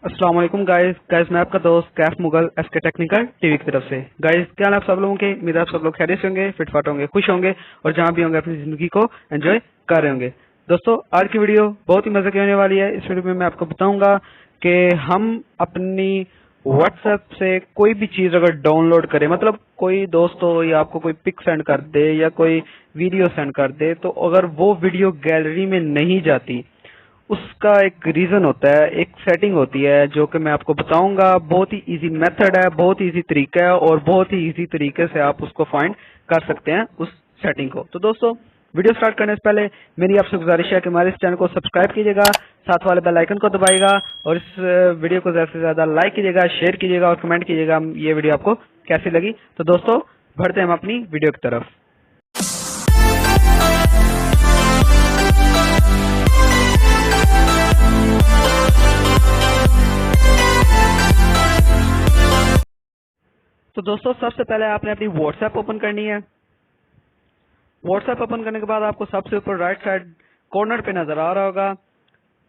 अस्सलाम वालेकुम गाइस मैं आपका दोस्त Kaif Mughal SK technical TV की तरफ से। गाइस क्या हाल है आप सब लोगों के? उम्मीद है आप सब लोग खैरियत से होंगे, फिटफाट होंगे, खुश होंगे और जहां भी होंगे अपनी जिंदगी को एंजॉय कर रहे होंगे। दोस्तों आज की वीडियो बहुत ही मजे की होने वाली है। इस वीडियो में मैं आपको बताऊंगा कि हम अपनी व्हाट्सएप से कोई भी चीज अगर डाउनलोड करें, मतलब कोई दोस्त हो या आपको कोई पिक सेंड कर दे या कोई वीडियो सेंड कर दे, तो अगर वो वीडियो गैलरी में नहीं जाती उसका एक रीजन होता है, एक सेटिंग होती है जो कि मैं आपको बताऊंगा। बहुत ही इजी मेथड है, बहुत ही इजी तरीका है और बहुत ही इजी तरीके से आप उसको फाइंड कर सकते हैं उस सेटिंग को। तो दोस्तों वीडियो स्टार्ट करने से पहले मेरी आपसे गुजारिश है कि हमारे इस चैनल को सब्सक्राइब कीजिएगा, साथ वाले बेल आइकन को दबाइएगा और इस वीडियो को ज्यादा से ज्यादा लाइक कीजिएगा, शेयर कीजिएगा और कमेंट कीजिएगा ये वीडियो आपको कैसी लगी। तो दोस्तों बढ़ते हैं हम अपनी वीडियो की तरफ। तो दोस्तों सबसे पहले आपने अपनी व्हाट्सएप ओपन करनी है। व्हाट्सएप ओपन करने के बाद आपको सबसे ऊपर राइट साइड कॉर्नर पे नजर आ रहा होगा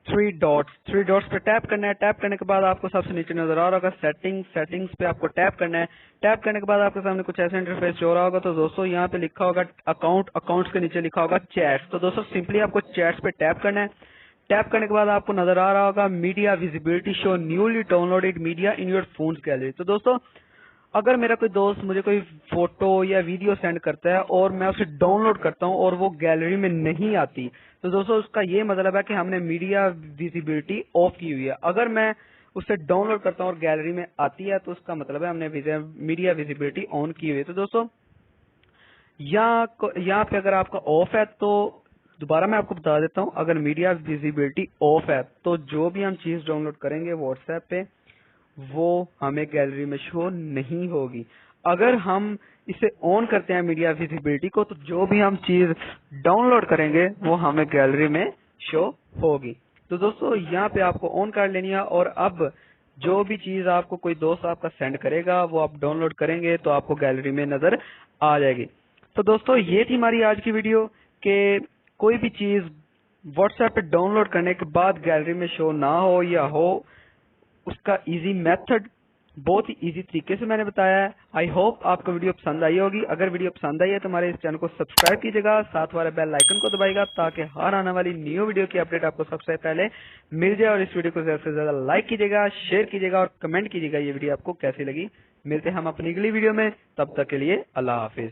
थ्री डॉट्स पे टैप करना है। टैप करने के बाद आपको सबसे नीचे नजर आ रहा होगा सेटिंग्स पे आपको टैप करना है। टैप करने के बाद आपके सामने कुछ ऐसा इंटरफेस हो रहा होगा। तो दोस्तों यहाँ पे लिखा होगा अकाउंट्स के नीचे लिखा होगा चैट्स। तो दोस्तों सिंपली आपको चैट्स पे टैप करना है। टैप करने के बाद आपको नजर आ रहा होगा media visibility show newly downloaded media in your phones gallery. तो दोस्तों अगर मेरा कोई दोस्त मुझे कोई फोटो या वीडियो सेंड करता है और मैं उसे डाउनलोड करता हूं और वो गैलरी में नहीं आती, तो दोस्तों उसका ये मतलब है कि हमने मीडिया विजिबिलिटी ऑफ की हुई है। अगर मैं उसे डाउनलोड करता हूं और गैलरी में आती है तो उसका मतलब है हमने मीडिया विजिबिलिटी ऑन की हुई है। तो दोस्तों यहाँ पे अगर आपका ऑफ है तो दोबारा मैं आपको बता देता हूँ, अगर मीडिया विजिबिलिटी ऑफ है तो जो भी हम चीज डाउनलोड करेंगे व्हाट्सएप पे वो हमें गैलरी में शो नहीं होगी। अगर हम इसे ऑन करते हैं मीडिया विजिबिलिटी को, तो जो भी हम चीज डाउनलोड करेंगे वो हमें गैलरी में शो होगी। तो दोस्तों यहाँ पे आपको ऑन कर लेनी है और अब जो भी चीज आपको कोई दोस्त आपका सेंड करेगा वो आप डाउनलोड करेंगे तो आपको गैलरी में नजर आ जाएगी। तो दोस्तों ये थी हमारी आज की वीडियो कि कोई भी चीज व्हाट्सएप पे डाउनलोड करने के बाद गैलरी में शो ना हो या हो, उसका इजी मेथड बहुत ही इजी तरीके से मैंने बताया है। आई होप आपको वीडियो पसंद आई होगी। अगर वीडियो पसंद आई है तो हमारे इस चैनल को सब्सक्राइब कीजिएगा, साथ वाले बेल आइकन को दबाइएगा ताकि हर आने वाली न्यू वीडियो की अपडेट आपको सबसे पहले मिल जाए। और इस वीडियो को ज्यादा से ज्यादा लाइक कीजिएगा, शेयर कीजिएगा और कमेंट कीजिएगा ये वीडियो आपको कैसी लगी। मिलते हैं हम अपनी अगली वीडियो में, तब तक के लिए अल्लाह हाफिज।